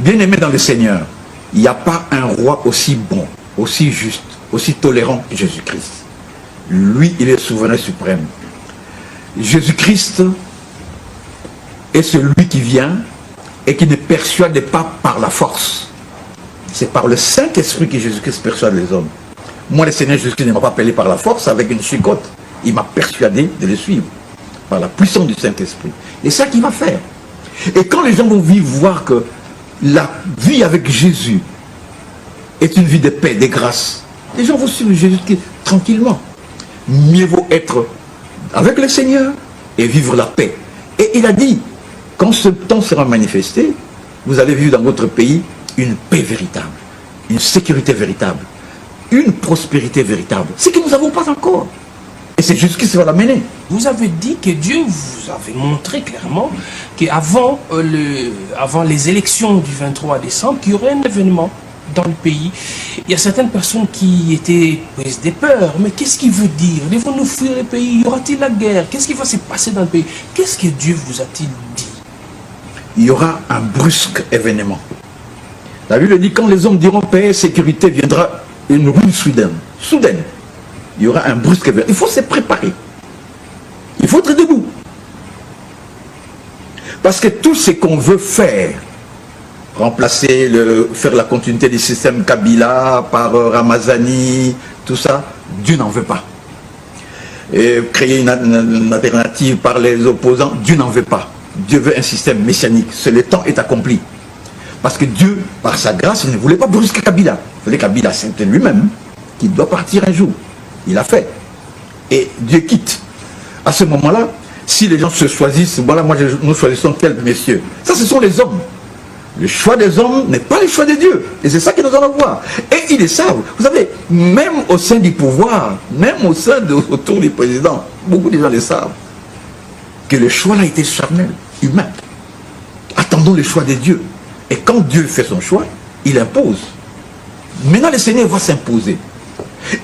Bien aimé dans le Seigneur, il n'y a pas un roi aussi bon, aussi juste, aussi tolérant que Jésus-Christ. Lui, il est souverain suprême. Jésus-Christ est celui qui vient et qui ne persuade pas par la force. C'est par le Saint-Esprit que Jésus-Christ persuade les hommes. Moi, le Seigneur Jésus-Christ ne m'a pas appelé par la force avec une chicotte. Il m'a persuadé de le suivre par la puissance du Saint-Esprit. Et c'est ça qu'il va faire. Et quand les gens vont vivre, voir que la vie avec Jésus est une vie de paix, de grâce, les gens vont suivre Jésus-Christ tranquillement. Mieux vaut être avec le Seigneur et vivre la paix. Et il a dit, quand ce temps sera manifesté, vous allez vivre dans votre pays une paix véritable, une sécurité véritable, une prospérité véritable. Ce que nous n'avons pas encore. Et c'est juste qui va l'amener. Vous avez dit que Dieu vous avait montré clairement qu'avant avant les élections du 23 décembre, qu'il y aurait un événement dans le pays. Il y a certaines personnes qui étaient prises de peur. Mais qu'est-ce qu'il veut dire? Devons-nous fuir le pays? Y aura-t-il la guerre? Qu'est-ce qui va se passer dans le pays? Qu'est-ce que Dieu vous a-t-il dit? Il y aura un brusque événement. La Bible dit, quand les hommes diront paix et sécurité, viendra une ruine soudaine. Il y aura un brusque événement. Il faut se préparer. Il faut être debout. Parce que tout ce qu'on veut faire, remplacer, faire la continuité du système Kabila par Ramazani, tout ça, Dieu n'en veut pas. Et créer une alternative par les opposants, Dieu n'en veut pas. Dieu veut un système messianique. Le temps est accompli. Parce que Dieu, par sa grâce, il ne voulait pas brusquer Kabila. Il voulait Kabila, c'était lui-même qui doit partir un jour. Il a fait. Et Dieu quitte. À ce moment-là, si les gens se choisissent, voilà, nous choisissons tel messieurs. Ça, ce sont les hommes. Le choix des hommes n'est pas le choix de Dieu. Et c'est ça que nous allons voir. Et ils le savent. Vous savez, même au sein du pouvoir, même autour du président, beaucoup de gens le savent. Que le choix là a été charnel, humain. Attendons le choix de Dieu. Et quand Dieu fait son choix, il impose. Maintenant, le Seigneur va s'imposer.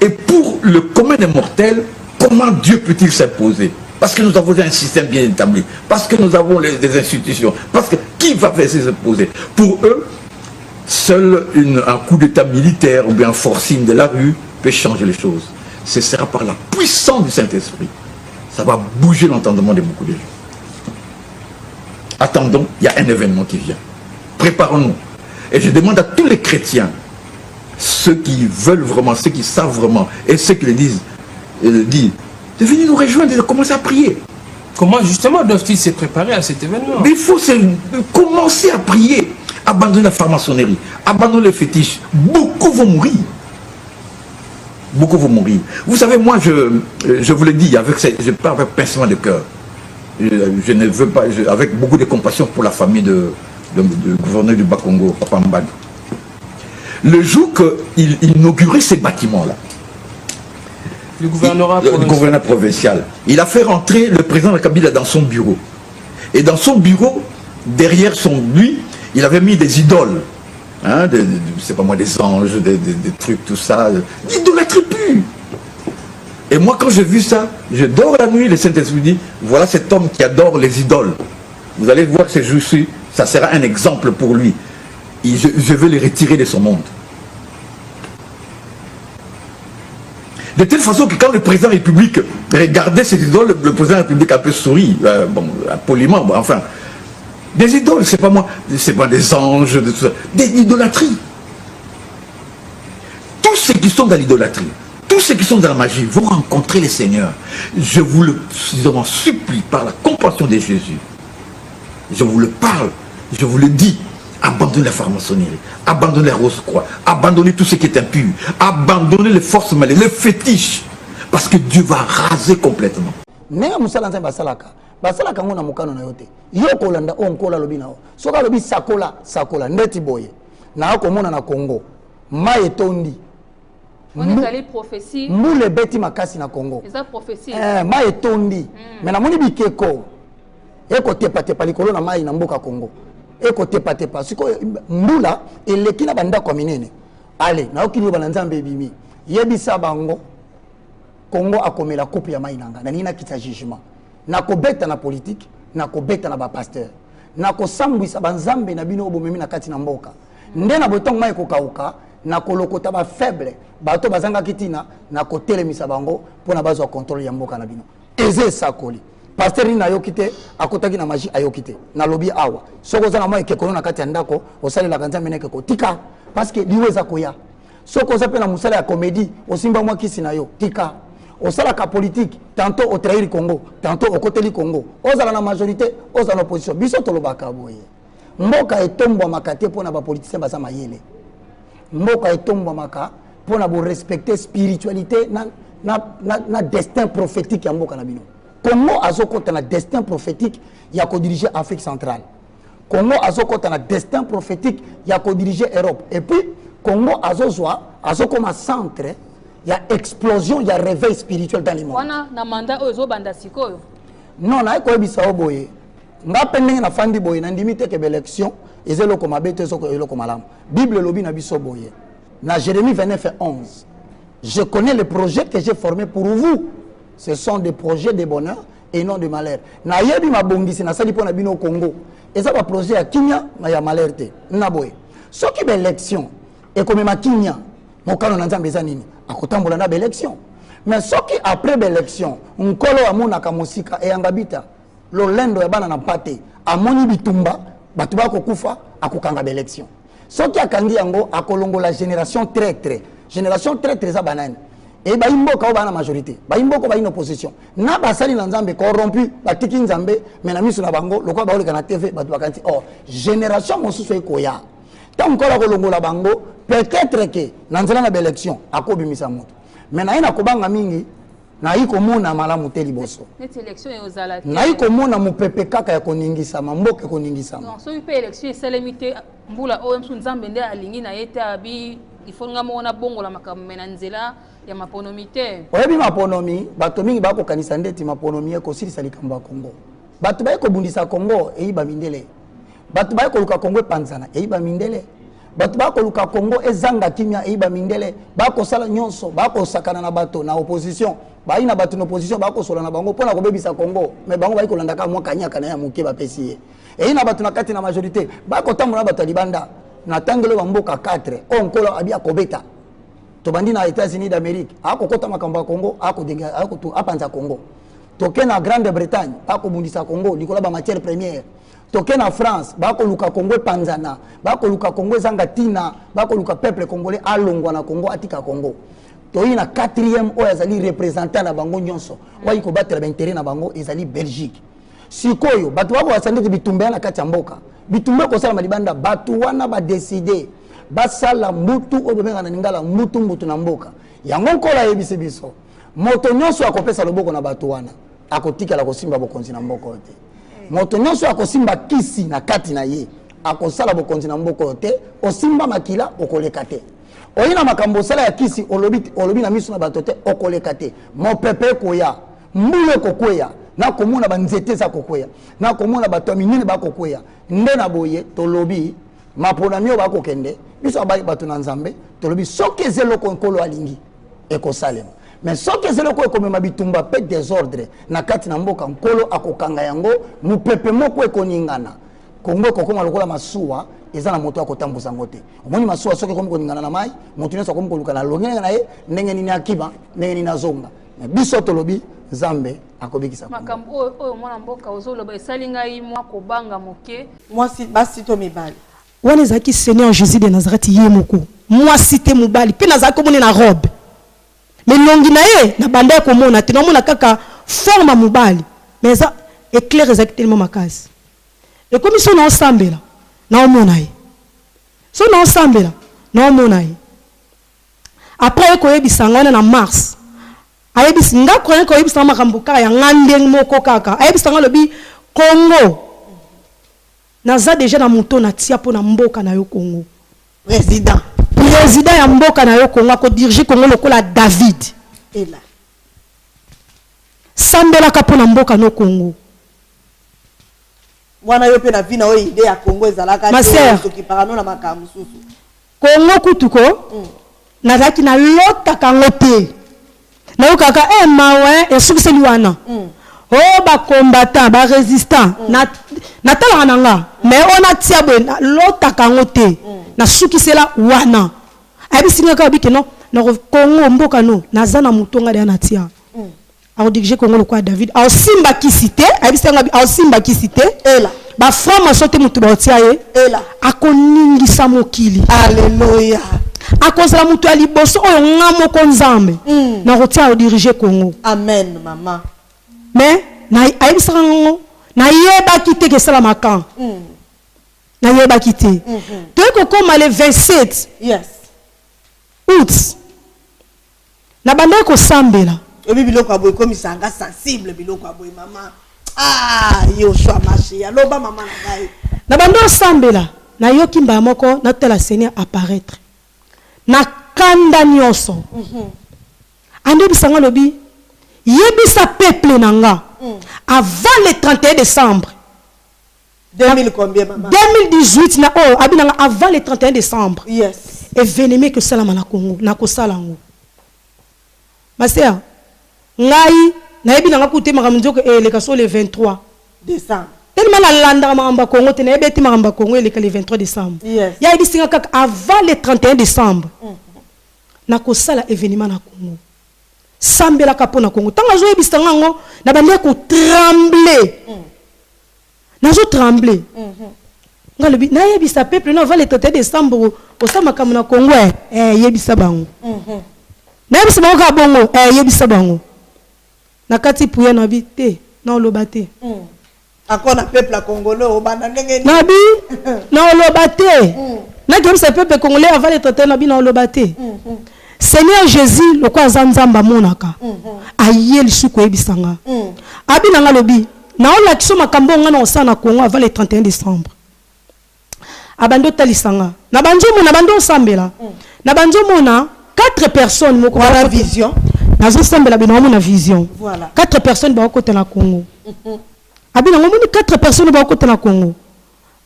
Et pour le commun des mortels, comment Dieu peut-il s'imposer? Parce que nous avons un système bien établi. Parce que nous avons des institutions. Parce que qui va faire s'imposer? Pour eux, seul un coup d'état militaire ou bien un forcing de la rue peut changer les choses. Ce sera par la puissance du Saint-Esprit. Ça va bouger l'entendement de beaucoup de gens. Attendons, il y a un événement qui vient. Préparons-nous. Et je demande à tous les chrétiens, ceux qui veulent vraiment, ceux qui savent vraiment, et ceux qui le disent, de venir nous rejoindre et de commencer à prier. Comment justement doivent-ils se préparer à cet événement? Mais il faut commencer à prier. Abandonner la franc-maçonnerie, abandonner les fétiches. Beaucoup vont mourir. Beaucoup vont mourir. Vous savez, moi, je vous le dis, je parle avec pincement de cœur. Je ne veux pas, avec beaucoup de compassion pour la famille du gouverneur du Bas-Congo, Papa Mbadou. Le jour qu'il inaugurait ces bâtiments-là, le gouverneur provincial, il a fait rentrer le président de Kabila dans son bureau. Et dans son bureau, derrière lui, il avait mis des idoles. Hein, c'est pas moi, des anges, des trucs, tout ça. L'idolâtrie pure. Et moi, quand j'ai vu ça, je dors la nuit, le Saint-Esprit dit, voilà cet homme qui adore les idoles. Vous allez voir que ce jour-ci, ça sera un exemple pour lui. Je veux les retirer de son monde. De telle façon que quand le président de la République regardait ces idoles, le président de la République a un peu souri, poliment, enfin. Des idoles, c'est pas moi, c'est pas des anges, de tout ça, des idolâtries. Tous ceux qui sont dans l'idolâtrie, tous ceux qui sont dans la magie vont rencontrer le Seigneur. Je vous le supplie par la compassion de Jésus. Je vous le parle, je vous le dis. Abandonnez la franc-maçonnerie, abandonnez la rose-croix, abandonnez tout ce qui est impur, abandonnez les forces maléfiques, les fétiches, parce que Dieu va raser complètement. basalaka ngona mukano na yote yoko landa onkola lobi nao soka lobi sakola ndeti boye na ko mona na Congo mai tondi on est allé prophétie mule beti makasi na Congo c'est ça prophétie mai tondi mais na moni bikeko eko tepa likolo na mai na mboka Congo eko tepa siko mbula eleki na banda kwa minene ale na okili bana nzambe bimi yebisa bango Congo akomela coupe ya mai nanga na nina kita jugement na kobeta na politique na kobeta na ba pasteur na kosambwisa banzambe na bino bomemi na kati na mboka nde na botongo mai kokauka na kolokota ba faible bato bazanga kitina na kotelemisa bango pona bazwa contrôle ya mboka na bino eze sakoli pasteur na yokite akotaki na magie ayokite na lobi awa soko za na mai kekolo na kati ya ndako osali la kanza meneke ko tika parce que liweza koya soko za pe na musala ya comédie osimba mwa kisi na yo tika osala ka politique tantôt au trahir Congo tantôt au côté du Congo ozala na majorité ozala na opposition biso tolobaka boye mboka etombwa makate pona ba politiciens baza mayele mboka etombwa maka pona bo respecter spiritualité na destin prophétique ya mboka na bino Congo azokota na destin prophétique ya ko diriger Afrique centrale Congo azokota na destin prophétique ya ko diriger Europe et puis Congo azokoma centre ya explosion ya réveil spirituel dans le monde wana na mandat ozo banda sikoyo non na ko bisa oboye nga pendenge na fandi boye na ndimite ke élection ezelo ko mabeto ezoko eloko malamu Bible lobi na biso boye na Jérémie 29:11 je connais les projets que j'ai formés pour vous ce sont des projets de bonheur et non de malheur na yebi mabongisi na sali pona bino Congo eza ba projet ya kinya na ya malheur te na boye soki ba élection et comme ma kinya mokano na nzambe eza nini akotambola na élection mais soki après l'élection nkolo amona kamosika e yangabita lolendo ya bana na pate amoni bitumba batu bakokufa akokanga élection soki akangi yango akolongola génération traître za banani et ba imboka ba na majorité ba imboko ba une opposition na basali na nzambe corrompu batiki nzambe mais na miso na bango lokwa ba oleka na TV batu bakanti oh génération mosusu ekoya tant ko kolongola bango peut-être que na nzela na élection akobimisa moto mais na ina kobanga mingi na iko mona malamu te liboso neti élection e ozala te na iko mona mupepe kaka ya koningisa mboke koningisa non so pe élection esalemite mbula o msu nzambe nde alingi na yete abi ifonga mona bongo la makambo na nzela ya maponomite oyebi maponomi bato mingi bako kanisa ndeti maponomi eko silisa likambo ya Congo bato ba eko bundisa Congo eiba mindele bato ba eko luka Congo panzana eiba mindele bato ba ko luka Congo ezanga kimia eiba mindele ba ko sala nyonso ba ko sakana na bato na opposition ba ina bato na opposition ba ko sola na bango pona ko bebisa Congo mais bango ba ko landaka mwa kanyaka na ya muke ba pesiye e ina bato na kati na majorité ba ko tambola bato libanda na tangelo ba mboka 4 onkolo abia kobeta to bandi na États-Unis d'Amérique ako kota makambo ya Congo ako denga ako to apanza Congo toke na Grande-Bretagne ako bundisa Congo likola ba matière première toke na France bako luka Congo panzana bako luka Congo zanga tina bako luka peuple congolais alongwa na Congo atika Congo toyi na 4e oyo ezali représentant na bango nyonso oyi ko battre ba intérêt na bango ezali Belgique sikoyo batu bako basandeki bitumbe na kati ya mboka bitumbe ko sala malibanda batu wana ba décider basala mutu obenga na ningala mutu na mboka yango kola yebise biso moto nyonso akopesa loboko na batu wana akotikala kosimba bokonzi na mboko te moto nyonso akosimba kisi na kati na ye akosala bokonzi na mboko te osimba makila okoleka te oyina makambo sala ya kisi olobi na miso na bato te okoleka te mopepe koya mbule kokwea na komona banzete za kokwea na komona bato minene bakokwea nde na boye tolobi mapona mio bakokende biso abai bato na nzambe tolobi soki ezeloko nkolo alingi ekosalema mais soki ezeloko ekomema bitumba pe désordre na kati na mboka nkolo akokanga yango mupepe moko ekoningana Kongo kokoma lokola masuwa eza na moto akotambusa ngote omoni masuwa soki komi koningana na mai moto nyonso akomi koluka na longene na ye ndenge nini akiba ndenge nini azonga mais biso tolobi nzambe akobikisa makambo oyo mwana mboka ozoloba esalinga yi mwa kobanga moke mwasi basi to mibali wana ezalaki Seigneur Jésus de Nazareth ye moko mwasi te mobali mpe nazalaki komona na robe mais longi na ye na banda ya komona te naomona kaka forme mobali mais eza éclair ezalaki tellement makasi ekomi so naosambela naomona ye so naosambela naomona ye après ekoyebisa ngana na mars ayebisi nga koyena koyebisa makambo kaka ya nga ndenge moko kaka ayebisa nga lobi Congo naza déjà na moto na tia po na mboka na yo Congo président ya mboka na yo Congo ko diriger Congo lokola David ela sambela ka po na mboka no Congo mwana yo pe na vina o ide ya Congo ezalaka te ki parano na makambo susu Congo kutuko nazaki na lota kango te na yo kaka mawe esukiseli wana oh ba combattant ba résistant na tala nanga mais on a tiabwe lota kangote na suki sela wana abi singa ka bi keno na Congo mboka no nazana mutonga de na tia a dirigé Congo le quoi David a simba ki cité abi singa bi a simba ki cité et là ba frama sote mutu ba tia ye et là akoningisa mokili alléluia akozala mutu ali boso oyo ngamo ko nzambe na rotia a dirigé Congo amen maman mais na ayebisaka ngo na yeba kite ke sala makan na yeba kite to comme le 27 yes août na banda ko sambela obi biloko aboy comme sanga sensible biloko aboy maman ah Yoshua Mashia loba maman na ngai na banda sambela na yoki mba moko na tela Seigneur apparaître na kanda nyonso ande bisanga lobi yebisa peuple nanga avant le 31 décembre 2000 combien maman 2018 na oh abinanga avant le 31 décembre yes événement que salama na Congo na ko salango master ngai na ebinanga kuté makamzoko le kaso le 23 décembre tellement la landa makamba Congo te na ebeti makamba Congo le 23 décembre yes ya ebisinga kaka avant le 31 décembre na ko sala événement na Congo sambela kapo na Congo tanga zo ebisanga ngo na bande ko trembler na zo trembler ngalobi na yebisa peuple na avant le 31 décembre au sama kam na Congo yebisa bango na yebisa bango ka bongo yebisa bango na kati puya na bi te na olobate akona peuple congolais o bana ndenge na bi na olobate na yebisa peuple congolais avant le 31 na bi na olobate Seigneur Jésus le quoi nzamba monaka aye lisuko ebisanga abi nanga lobi na ola kiso makambo ngana osana Congo avant le 31 décembre abando talisanga na banjomo na bando sambela na banjomo na 4 personnes moko la vision nazo sambela bino na vision voilà 4 personnes ba côté na Congo abi na ngomoni 4 personnes ba côté na Congo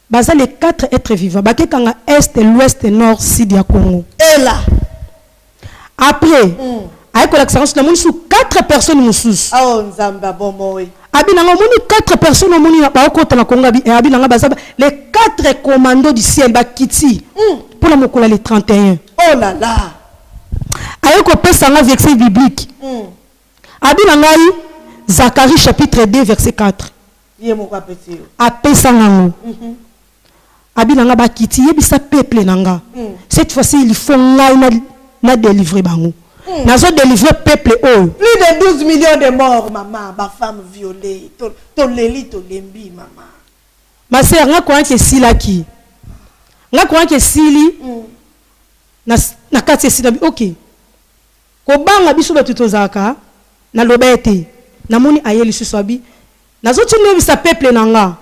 baza les 4 êtres vivants ba kanga est l'ouest nord sud ya Congo et là après avec l'accent na moni sous 4 personnes mususu ah nzamba bomo oui abi na ngomoni 4 personnes moni ba côté na Congo abi na baza les 4 commandos du ciel ba kiti pour la mokola les 31 oh là là ayeko pesa nga verset biblique abi na ngai Zacharie chapitre 2 verset 4 ye moko apeti apesa ngo abi na nga ba kiti yebisa peuple nanga cette fois-ci il faut ngai na délivrer bango nazo délivrer peuple oh plus de 12 millions de morts maman ba femme violée to leli to lembi maman ma sœur nga kwa ke silaki nga kwa ke sili na kati sila OK ko banga biso ba tutozaka na lobete na moni ayeli susabi nazo tunebisa peuple nanga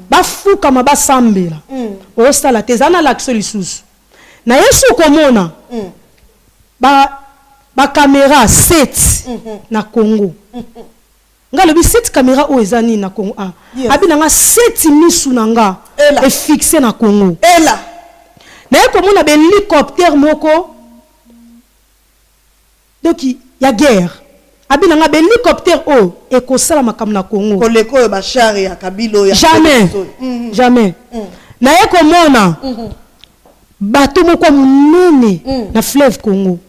ba fuka ma ba sambela o sala tezana l'action lisusu na yesu komona ba caméra 7 na Congo ngalobi 7 caméra o ezani na Congo abi nanga 7 misu nanga e fixé na Congo et là na komona be hélicoptère moko donc ya guerre abi nanga be hélicoptère o e ko sala makam na Congo koleko ba char ya kabilo ya jamais jamais na komona bato moko munene na fleuve Congo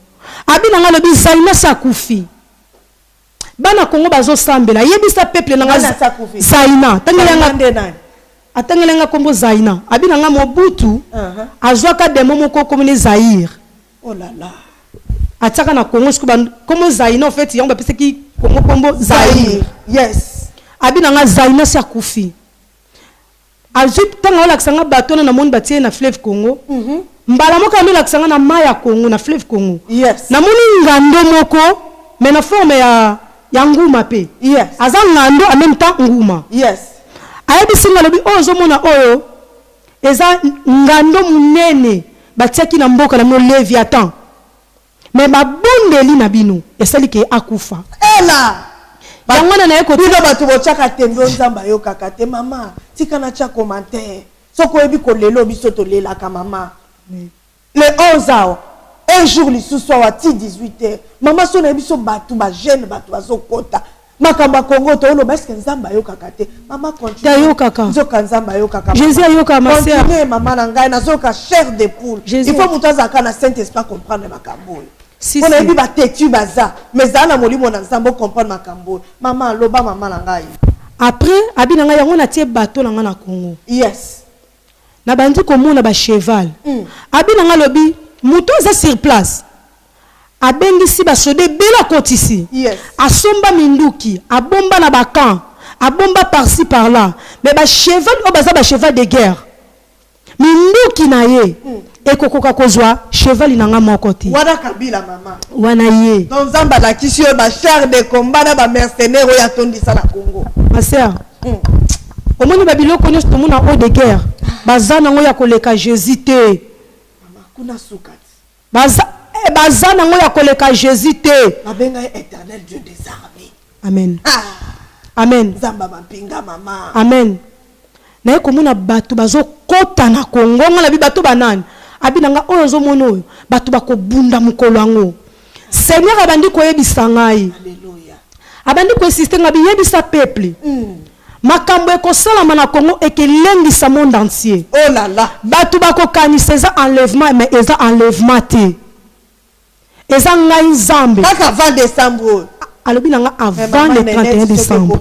abi nanga lobi zaina sakufi bana Congo bazo sambela yebisa peuple nanga zaina tangelenga kombo zaina abi nanga mobutu azwaka demo moko komune Zaire oh là là ataka na Congo comme zaina en fait yamba pese ki kombo Zaire yes abi nanga zaina sakufi azip tanga ola kisanga bato na moni batie na fleuve Congo mbala moko amela kisanga na maya Congo na fleuve Congo yes na moni ngando moko mais na forme ya nguma pe yes aza ngando en même temps nguma yes ayebi singa lobi ozo mona oyo eza ngando munene batiaki na mboka na Leviathan mais babondeli na bino esali ke akufa ela bangona na yeko bino bato bochaka tembo nzamba yo kaka te mama tika na cha commentaire soko ebi ko lelo biso to lela ka mama le 11 ans un jour lisusu wa ti 18h mama so na biso bato ba jeune bato bazokota Makamba Congo to lo baske nzamba yo kakate. Maman continue. Ya yo kaka. Nzoka nzamba yo kaka. Jésus yo kaka ma sœur. Continue maman nanga na zoka chair de poule. Jésus. Il faut mutaza kana Saint-Esprit comprendre makambo. Si On a dit ba tetu baza. Mais za na molimo na nzambo comprendre makambo. Maman loba maman nanga. Après abi nanga yango na tie bateau nanga na Congo. Yes. Na bandi komona ba cheval. Abi nanga lobi muto za sur place. Abengisi ba sode bela kotisi. Yes. Asomba minduki, abomba na bakan, abomba par-ci par-là. Mais ba cheval o baza ba cheval de guerre. Minduki na ye. Ekokoka kozwa cheval inanga moko te. Wana kabila maman. Wana ye. Donc nzamba la kisio ba char de combat na ba mercenaires ya tondisa na Congo. Ma sœur. Omoni ba biloko nyonso tomona o de guerre. Baza nango ya koleka Jésus te. Maman kuna sukati. Baza nango ya koleka Jésus te. Babenga éternel Dieu des armées. Amen. Ah. Amen. Nzamba bampinga maman. Amen. Na komona bato bazo kota na Congo ngala bi bato banani. Abinanga oyo zo mono bato bakobunda mukolo yango. Seigneur abandi koyebisa ngai. Alléluia. Abandi ko insister ngabi yebisa peuple. Makambo ekosalama na Congo ekelengisa monde entier. Oh là là. Bato bakokanisa eza enlèvement mais eza enlèvement te. Eza ngai nzambe. Kaka 20 décembre. Alobi nanga avant le 31 décembre.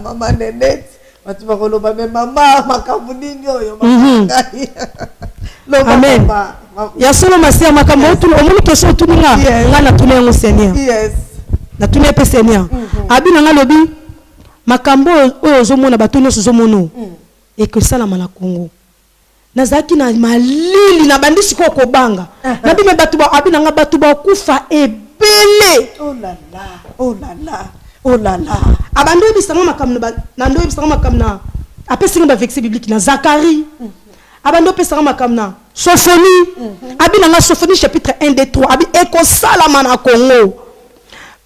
Maman Nenette. Batu bakoloba me mama makambo nini oyo mama. Amen. Ya solo masia makambo otuno omuni keso tuninga ngana tunengo Seigneur. Yes. Na tuné pe Seigneur. Abi nanga lobi makambo oyo zomona bato nyonso zomono. Et que ça la mala Congo. Nazaki na malili na bandisi ko kobanga. Na bi me bato ba abi nanga bato ba kufa ebele. Oh là là. Oh là là. Oh là là. Abando bisanga makamna na ndo bisanga makamna. Apesinga ba verset biblique na Zacharie. Abando pesanga makamna. Sophonie. Abi nanga Sophonie chapitre 1 2 3. Abi eko salama na Congo.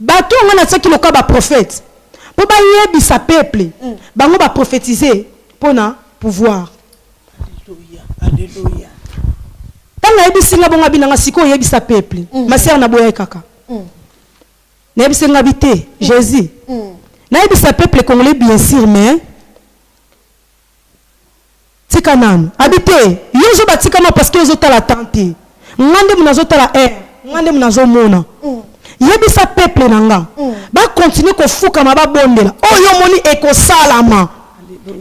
Bato ngana tsaki loka ba prophète. Po ba yebisa peuple. Bango ba prophétiser pona pouvoir. Alléluia. Alléluia. Tanga yebisinga bonga binanga siko yebisa peuple. Ma sœur na boya kaka. Na yebisinga bité Jésus. Na yebisa peuple congolais bien sûr mais tika nanu habité yozo batika na parce que yozo tala tante. Ngande munazo tala ngande munazo mona. Yebisa peuple nanga. Ba continuer ko fuka maba bondela. Oyo moni ekosalama.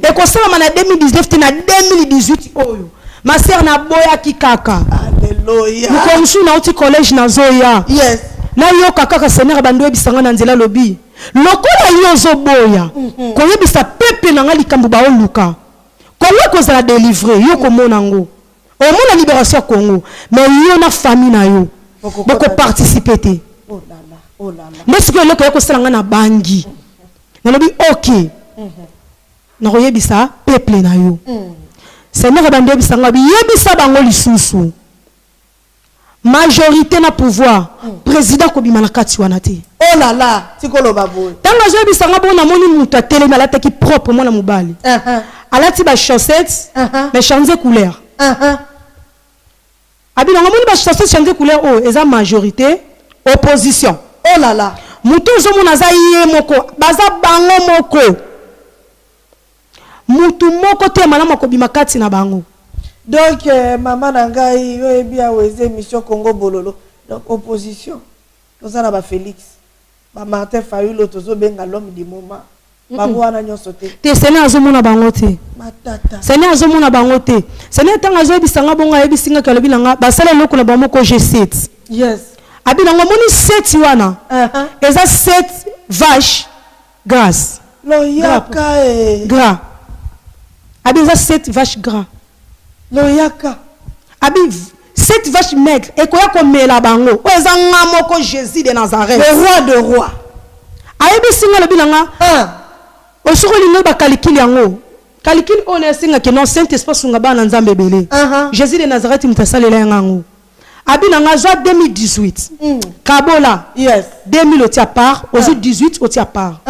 Ekosalama na 2019 na 2018 oyo. Ma sœur na boya kikaka. Alléluia. Mukonsu na uti collège na zoya. Yes. Na yo kaka Seigneur bando ebisanga na nzela lobi. Lokola yo zo boya. Ko yebisa peuple nanga likambo ba oluka. Comment cause la délivrer yo ko monango. Au monde la libération Congo. Mais yo na famille na yo. Boko participer te. Oh là là. Oh là là. N'est-ce que le ko sala nga na bangi. Na lobi OK. Na ko yebisa peuple na yo. Seigneur bando ebisanga bi yebisa bango lisusu. Majorité na pouvoir. Président kobima na kati wana te. Oh là là, tikolo babo. Tanga zo ebisanga bona moni mutu atele na lata ki propre mona mobali. Alati ba chaussettes, mais changer couleur. Abi na moni ba chaussettes changer couleur oh, eza majorité, opposition. Oh là là. Mutu zo mona za yé moko, baza bango moko. Mutu moko te mana moko bima kati na bango. Donc maman nangai yo ebia weze mission Congo bololo. Donc opposition. Toza na ba Félix. Ba Martin Fayulu tozo benga l'homme du moment. Bango wana nyoso te. Te Seigneur azomona bango te. Matata. Seigneur azomona bango te. Seigneur tanga zo bisanga bonga yebisinga kalobi nanga basala loko na bango ko G7. Yes. Abi nanga moni 7 wana. Eza 7 vaches grasses. Lo yaka gras. Abi eza 7 vaches gras. Lo yaka. Abi 7 vaches maigres et koya ko mela bango. O eza ngamoko Jésus de Nazareth. Le roi de rois. Ayebi singa lobi nanga. Osoko lingo ba kalikili yango. Kalikili on singa ke non Saint-Esprit sunga ba na nzambe belé. Jésus de Nazareth mutasalela yango. Abi nanga zo 2018. Kabola. Yes. 2000 au tia part, aux 18 au tia part.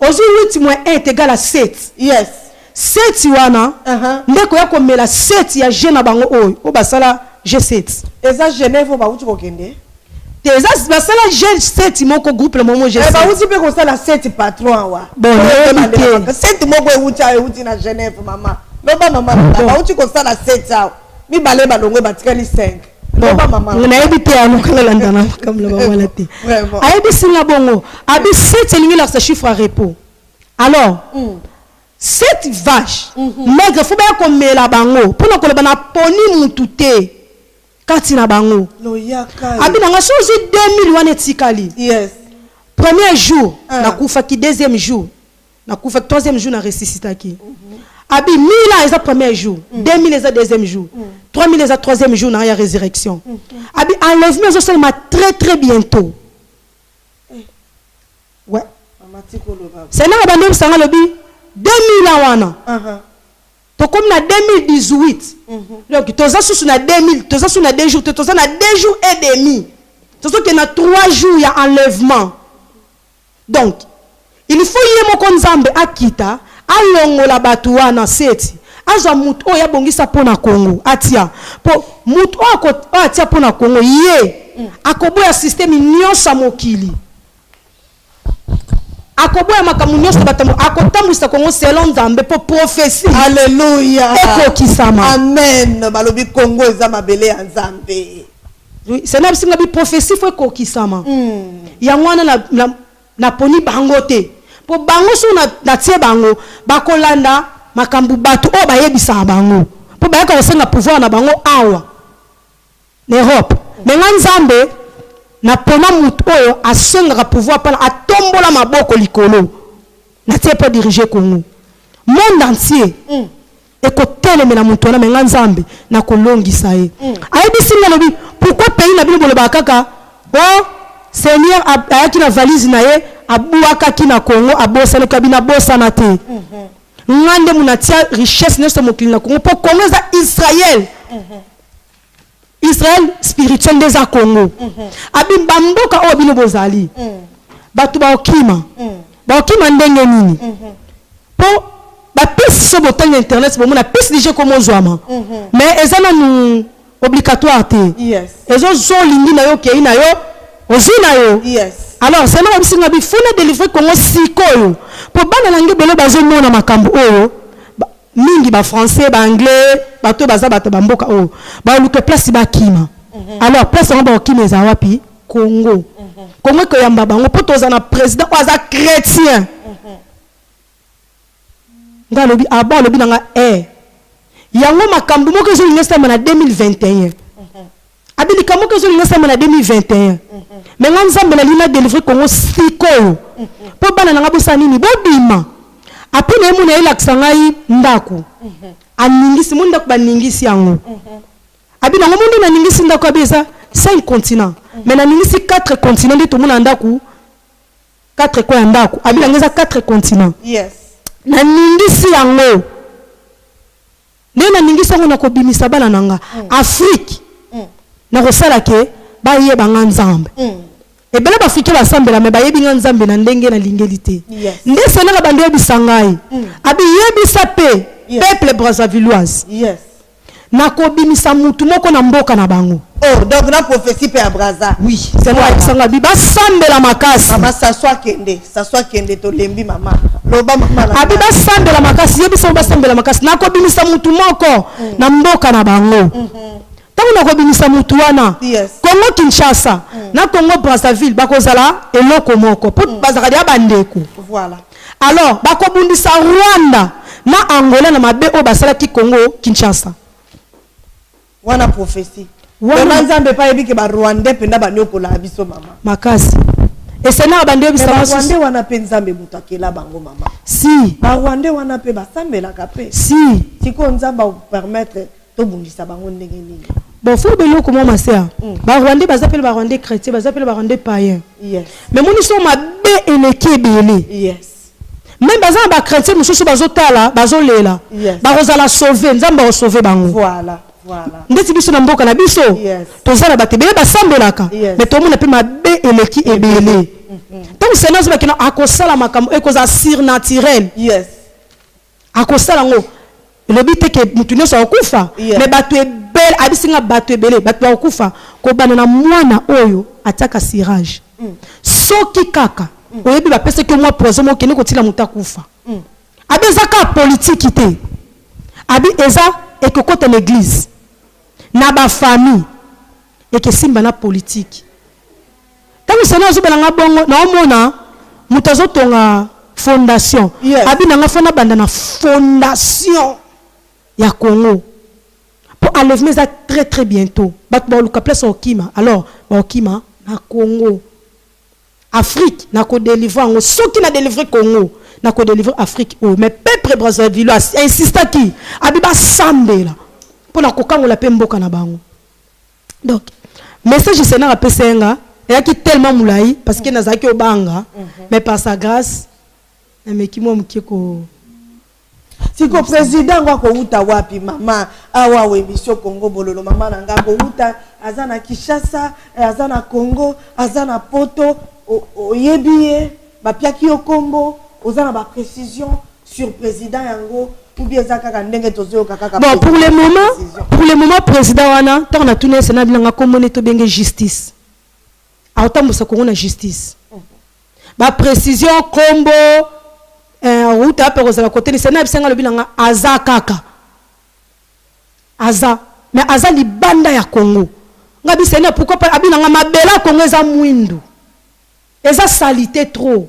Aux 8 moins 1 est égal à 7. Yes. 7 wana. Ndeko ya ko mela 7 ya jeune bango oyo. O basala G7. Eza Genève ba uti kokende. basala jeune 7 moko groupe le moment je sais bauti mpe kosala 7 patron wa bon 7 moko euti na Genève mama loba mama bauti kosala 7 awa mibale balongwe batikali 5 loba mama nayebi te anokangalandana comme le bawala te ayebi singa bongo abi 7 elingi lakisa chiffre à repos alors 7 vaches maigre faut bien komela bango mpona koloba na poni mutu te kati na bango abi nanga sozi 2000 wana etikali yes premier jour nakufaki deuxième jour nakufaki troisième jour na ressuscitaki abi 1000 ans eza premier jour 2000 eza deuxième jour 3000 eza troisième jour na ya résurrection abi enlèvement ezosalema très très bientôt ouais c'est nanga bande bisanga lobi 2000 ans wana comme na 2018 donc toza susu na 2000 toza susu na 2 jours toza na 2 jours et demi toza que na 3 jours ya enlèvement donc il faut yé moko nzambe akita alongola batu wana seti azwa mutu oyo abongisa pona Congo atia po mutu oyo atia pona Congo ye akoboya système nyonso mokili akoboya makambo nyonso batamu akotambwisa Congo selon nzambe po prophétie alléluia ekokisama amen balobi Congo eza mabele ya nzambe oui c'est na bisinga bi prophétie fo ekokisama yango wana na poni bango te po bango so na tie bango bakolanda makambu batu o bayebisa bango po bayaka kosenga pouvoir na bango awa na Europe mais nzambe na pona mutu oyo asengaka pouvoir pana atombola maboko likolo na tie po diriger Congo monde entier ekotelemela mutu wana menga nzambe na kolongisa ye ayebisinga lobi pourquoi pays na bino boloba kaka oh Seigneur ayaki na valise na ye abuakaki na Congo abosana kabina bosana te ngande munatia richesse nesto mokili na Congo po Congo za Israël Israël spirituel des Congo abi bamboka o bino bozali batu baokima baokima ndenge nini po ba pesi so botanga internet bo mona pesi déjà comme ozwama mais ezana nu obligatoire te yes ezo zo lingi na yo kei na yo ozina yo yes alors c'est non bisinga bi fona délivrer Congo sikoyo po bana nange belo bazo mona makambo oyo mingi ba français ba anglais bato baza bato bamboka oyo ba luke place ba kima alors place on ba kima za wapi Congo Congo ko yamba bango po toza na président oza chrétien ngalobi aba lobi nanga yango makambo moko zo ngesta na 2021 abili kamo ko zo ngesta na 2021 mais nzambe na lina délivrer Congo sikoyo po bana nanga bosa nini bobima après na muna elakisa ngai ndako aningisi munda ko baningisi yango abina ngomundu na ningisi ndako abeza 5 continents mais na ningisi 4 continents ndito muna ndako 4 kwa ndako abina ngeza 4 continents yes na ningisi yango na ningisi yango na ko bimisa bana nanga Afrique na kosala ke ba yeba nzambe ebele bafike basambela me bayebi nzambe na ndenge na lingelité nde senaka bande yebisangai abi yebisa pe peuple brassavilloise yes na kobimisa mutu moko na mboka na bango oh donc na prophétie pe à Brazza oui c'est moi yebisanga bi basambela makasi mama saswa kende to lembi mama loba mama abi basambela makasi yebisa basambela makasi na kobimisa mutu moko na mboka na bango tango na kobimisa mutu wana Congo Kinshasa na Congo Brazzaville bakozala eloko moko po bazaka dia bandeko voilà alors bakobundisa Rwanda na Angola na mabe o basala ki Congo Kinshasa wana prophétie wana nzambe pa yebi ke ba Rwanda penda banyoko la biso mama makasi et c'est na bande bisama Rwanda wana pe nzambe mutakela bango mama si ba Rwanda wana pe basambela kape si tiko nzamba permettre to bundisa bango ndenge nini bon faut belo comment masser ba Rwanda bazapela ba Rwanda chrétien bazapela ba Rwanda païen yes mais moni so mabe eleki ebele yes même baza ba chrétien mususu bazotala bazolela bazala sauver nzamba o sauver bango voilà ndeti biso na mboka na biso tozala batebele basambelaka mais to mona pe mabe eleki ebele donc c'est nazo bakina akosala makambo ekoza surnaturel yes akosala ngo le but est que mutu nyonso akufa mais bato ebele abisinga bato ebele bato bakufa ko bana na mwana oyo ataka sirage soki kaka oyebi bapesa ke moi poison mo kene kotila muta kufa abi ezaka politique te abi eza ekokota l'église na ba famille ekesimba na politique tango sena azobelanga bongo na omona mutu azotonga fondation abi nanga fona banda na fondation ya Congo pour enlèvement ça très très bientôt bat ba luka place okima alors ba okima na Congo Afrique na ko délivrer ngo soki na délivrer Congo na ko délivrer Afrique mais peuple Brazzaville insista ki abi ba sambela pour na kokangola pe mboka na bango donc message c'est na pesenga et qui tellement moulai parce que nazaki obanga mais par sa grâce mais qui mo mkiko siko président wa ko uta wapi mama awa we mission Congo bololo mama nanga ko uta azana Kinshasa azana Congo azana Poto oyebie ba piaki okombo ozana ba précision sur président yango ou bien zakaka ndenge tozo kaka bon pour le moment président wana tant na tourner c'est na bilanga komone to benge justice autant ça ko na justice ba précision kombo route à la côté de Sénat, le bilan Aza Kaka. Aza. Mais Aza li banda ya Congo. Ngabi Sénat, pourquoi pas Abinanga Mabela Congo eza mwindu. Eza salité trop.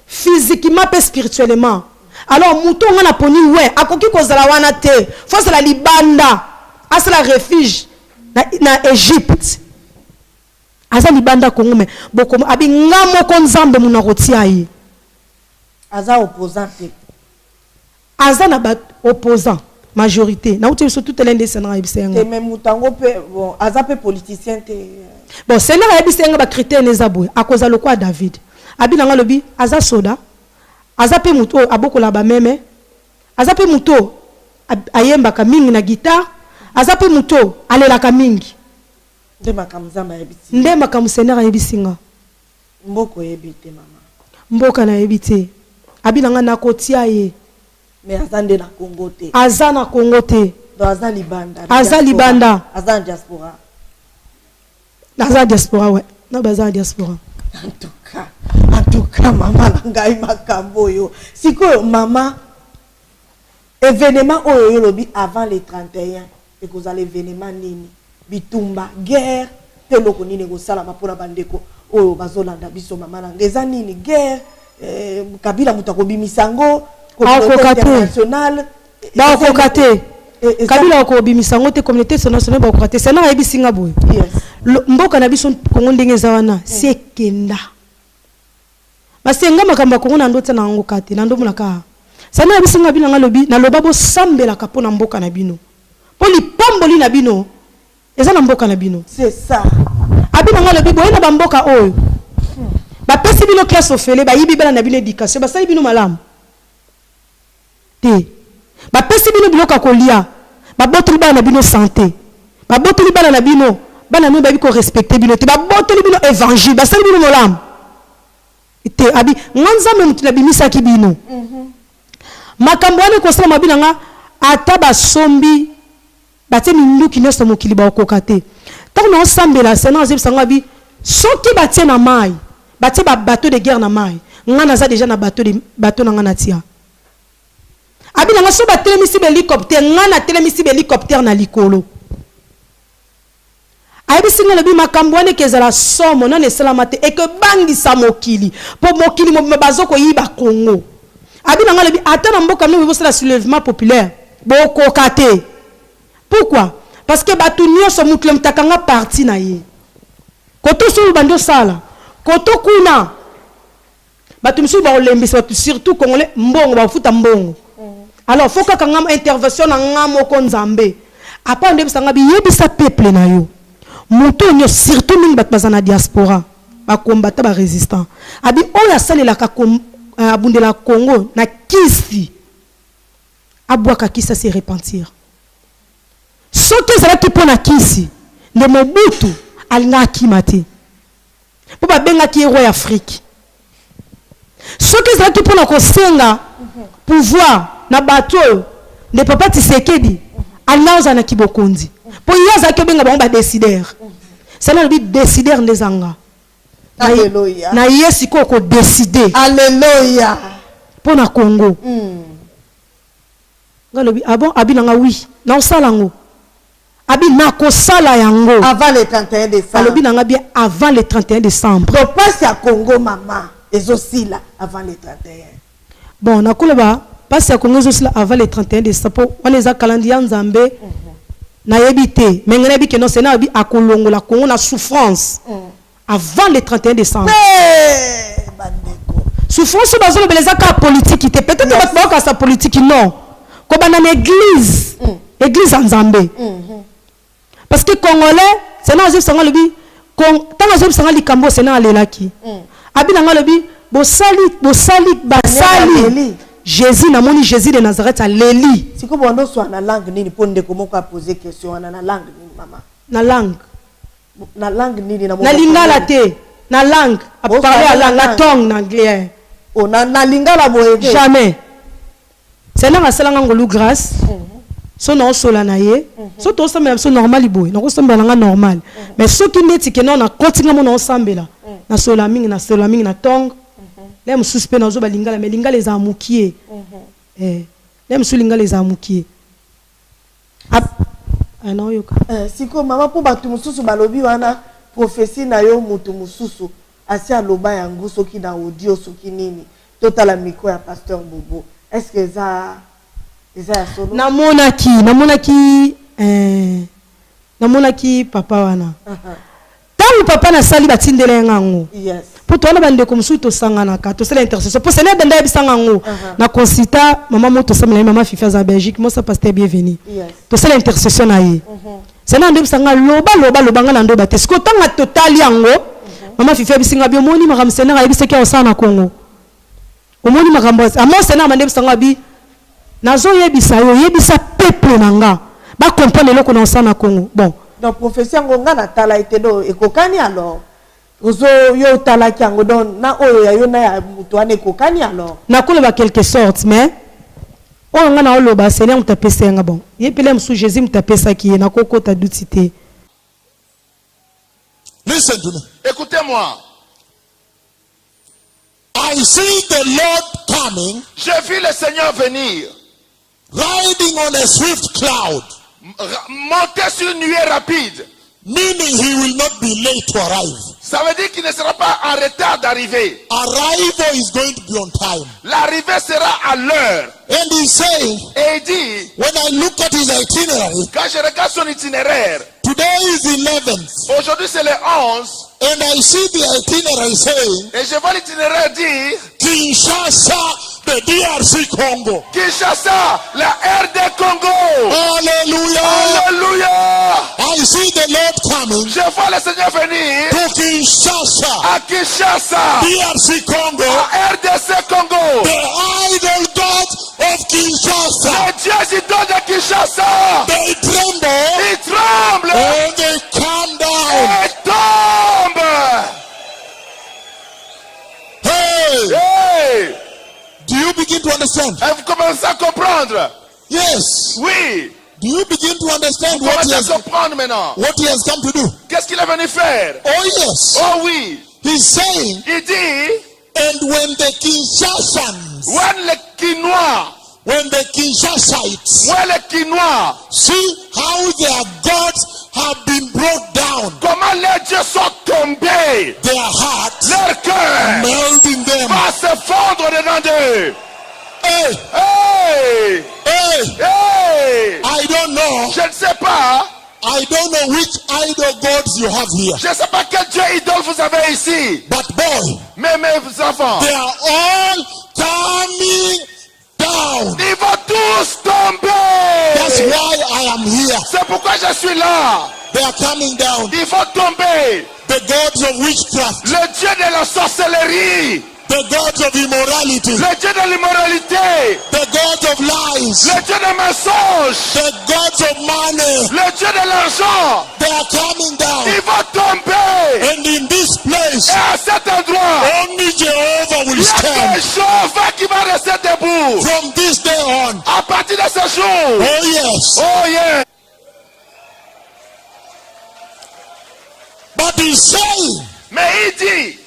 Physiquement et spirituellement. Alors, mouton on a poni ouais. Akoki kozala wana te. Faut la li banda. Asa la refuge na Égypte. Aza li banda Congo mais boko abi ngamo konzambe munaroti ayi. Aza opposant. Aza na ba opposant majorité. Na outi surtout l'un des sénats ibisenga. Et même mutango pe bon aza pe politicien te. Bon sénat ibisenga ba critère les aboué à cause le quoi David. Abi nanga lobi aza soda. Aza pe muto aboko la ba meme. Aza pe muto ayemba ka mingi na guitare. Aza pe muto alela ka mingi. Nde makamzamba yebiti. Nde makamsena ibisinga. Mboko yebite mama. Mboka na yebite. Abinanga na kotia ye mais azande na Congo te azana Congo te do azali banda libanda azan diaspora ouais na baza diaspora en tout cas mama ngai makambo yo siko mama événement oyo lobi avant les 31 et que vous allez événement nini bitumba guerre te loko nini ko sala mapona bandeko oyo bazolanda biso mama na ngeza nini guerre Kabila mutakobimisango communauté internationale ba kokate Kabila okobimisango te communauté internationale ba kokate c'est na yebisinga boy mboka na biso Kongo ndenge zawana sekenda basenga makamba Kongo na ndota na ngo kate na ndomo naka c'est na yebisinga bina lobi na loba bo sambela kapona mboka na bino poli pomboli na bino eza na mboka na bino c'est ça abina ngalobi boye na ba mboka oyo ba pesi bino classe ofele ba yibi bana na bino éducation ba sali bino malamu te ba pesi bino biloka kolia ba botoli bana na bino santé ba botoli bana na bino bana no ba bi ko respecter bino te ba botoli bino évangile ba sali bino malamu te abi nganza me mutu na bimisa ki bino makambo ane ko sala mabina nga ata ba sombi ba te minduki neso mokili ba okokate tant na sambela sena azebisanga bi soki ba tie na mai bâti ba bateau de guerre na mai ngana za déjà na bateau na ngana tia abi na so ba telemisi be hélicoptère ngana telemisi be hélicoptère na likolo aibi singa le bi makambo ane kezala somo na ne salamate et que bangi sa mokili po mokili mo bazoko yiba Congo abi na ngale bi atana mboka no bo la soulèvement populaire boko kate pourquoi parce que batu nyonso mutlem takanga parti na ye koto so bando sala koto kuna batu misu ba olembisa surtout congolais mbongo ba futa mbongo alors faut que ngam intervention na ngamo ko nzambe apa ndebisa bi yebisa peuple na yo muto nyo surtout mingi bat bazana diaspora ba combattant ba résistant abi oya salela ka abundela Congo na kisi abwaka kisa se repentir soki zala ki pona kisi ne Mobutu alinga akimate po ba benga ki roi Afrique soki zala ki pona ko senga pouvoir na bateau ne papa Tshisekedi alinga na kibokonzi po yaza ki benga ba décider c'est là le décider ndezanga Alléluia. Na yesi ko décider. Alléluia. Pour na Congo. Ngalobi ah bon abi nanga oui. Na osalango. Abi na ko sala yango. Avant le 31 décembre. Alobi nanga bien avant le 31 décembre. Donc passe à Congo maman. Et aussi là avant le 31. Bon na koloba passe à Congo aussi là avant le 31 décembre. On les a calendrier Nzambe. Na yebite. Mais ngana bi que non c'est na abi akolongo la Congo na souffrance. Avant le 31 décembre. Souffrance dans le belezaka politique peut-être pas que sa politique non. Comme dans l'église. Église en Zambie. Parce que Congolais, c'est non Joseph Sanga lobi, tant Joseph Sanga likambo c'est na lelaki. Abi nanga lobi, bo sali basali. Jésus na moni Jésus de Nazareth a leli. Si ko bondo so na langue nini pour ndeko moko a poser question na langue nini maman. Na langue. Na langue nini na na lingala te na langue a parler à langue na tongue na anglais. Oh na lingala boye. Jamais. C'est là masalanga ngolu grâce. So non sola na ye. So to ça même so normal boye. Na ko samba nga normal. Mais ce qui neti que non na continue mon ensemble là. Na sola mingi na tongue. Les mususpect na zo ba lingala mais lingala les amukie. Les musu lingala les amukie. Ah non yoka. Siko mama po batu mususu balobi wana prophétie na yo mutu mususu asi aloba yango soki na audio soki nini totala micro ya pasteur Bobo. Est-ce que ça solo? Namonaki papa wana. Tant papa na sali batindele ngango. Yes. Pour toi na bande comme sous to sangana ka to c'est l'intercession. Pour seigneur danda bisangango. Na consulta maman moto samela maman fifa en Belgique, moi ça pasteur bienvenue. Yes. To c'est l'intercession na ye. C'est na ndebisanga loba ngana ndo bate. Sko tanga total yango. Maman fifa bisinga bi moni makam seigneur ayebiseki osana Congo. Omoni makambo amo seigneur mandebisanga bi nazo yebisa yo yebisa peuple nanga ba comprendre loko na osana Congo. Bon. Donc professeur ngonga na tala itedo ekokani alors. Ozo yo tala kiango don na oyo ya yo na ya mutu ane ekokani alors. Na koloba quelque sorte mais on nga na oloba seigneur mutapesa nga bon. Yepele msu Jésus mutapesa ki na koko ta dutité. Listen to me. Écoutez-moi. I see the Lord coming. J'ai vu le Seigneur venir. Riding on a swift cloud. Monter sur une nuée rapide. Meaning he will not be late to arrive. Ça veut dire qu'il ne sera pas en retard d'arriver. Arrival is going to be on time. L'arrivée sera à l'heure. And he's saying, Et il dit, when I look at his itinerary, quand je regarde son itinéraire, today is 11th. aujourd'hui c'est le 11, And I see the itinerary saying, et je vois l'itinéraire dire, Kinshasa, the DRC Congo. Kinshasa, la RD Congo. Hallelujah. Alléluia. I see the Lord coming Je vois le Seigneur venir to Kinshasa, à Kinshasa, DRC Congo, à RDC Congo. the idol god of Kinshasa. Les dieux idoles de Kinshasa, They tremble ils tremblent and they come down. et tombent. Hey, Hey! do you begin to understand? Et vous commencez à comprendre? Yes. Oui. Do you begin to understand Vous what he commencez à has comprendre maintenant. come to do? Qu'est-ce qu'il est venu faire? Oh yes. Oh oui. He's saying, Il dit, and when the Kinshasans, when les Quinois, when the Kinshasites when les Quinois, see how their gods have been brought down, comment les dieux sont tombés, their hearts leur cœur melt in them. va se fondre dedans d'eux. Hey, Hey! hey, Hey! I don't know. Je ne sais pas. I don't know which idol gods you have here. Je ne sais pas quel dieu idole vous avez ici. But boy, Mais mes enfants, they are all coming down. ils vont tous That's tomber. why I am here. C'est pourquoi je suis là. They are coming down. Ils vont tomber. The gods of witchcraft, Le dieu de la sorcellerie, the gods of immorality, le dieu de l'immoralité, the gods of lies, le dieu des mensonges, the gods of money. le dieu de l'argent. They are coming down. Ils vont tomber. And in this place, Et à cet endroit, only Jehovah il will y a stand. que Jéhovah qui va rester debout. From this day on. À partir de ce jour. Oh yes. Oh yeah. But he's saying, Mais il dit,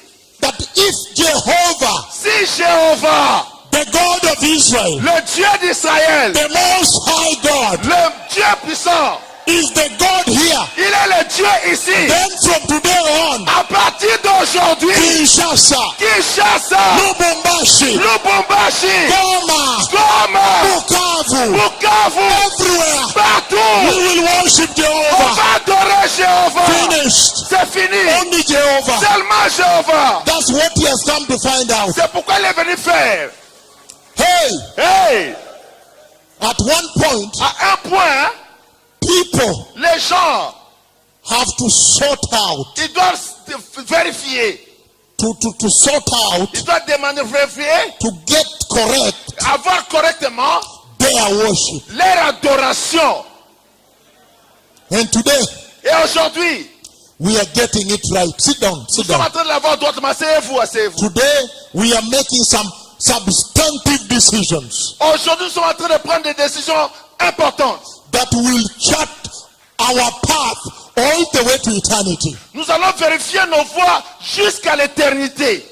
Jehovah, Si Jéhovah, the God of Israel, le Dieu d'Israël, the Most High God, le Dieu puissant, is the God here, il est le Dieu ici. then from today on, À partir d'aujourd'hui, Kinshasa, Kinshasa, Lubumbashi, Lubumbashi, Goma, Goma, Bukavu, Bukavu, everywhere, we partout, will worship on Jehovah. va adorer Jéhovah. Finished. C'est fini. Only Jehovah. Seulement Jéhovah. That's what he has come to find out. C'est pourquoi il est venu faire. Hey, Hey, at one point, à un point, people les gens, have to sort out, ils doivent vérifier. to sort out, Ils doivent demander vérifier, to get correct avoir correctement their worship. leur adoration. And today, Et aujourd'hui, we are getting it right. Sit down, sit nous sommes down. en train de l'avoir droitement. Asseyez-vous, asseyez-vous. Today, we are making some substantive decisions Aujourd'hui, nous sommes en train de prendre des décisions importantes. that will chart our path all the way to eternity. Nous allons vérifier nos voies jusqu'à l'éternité.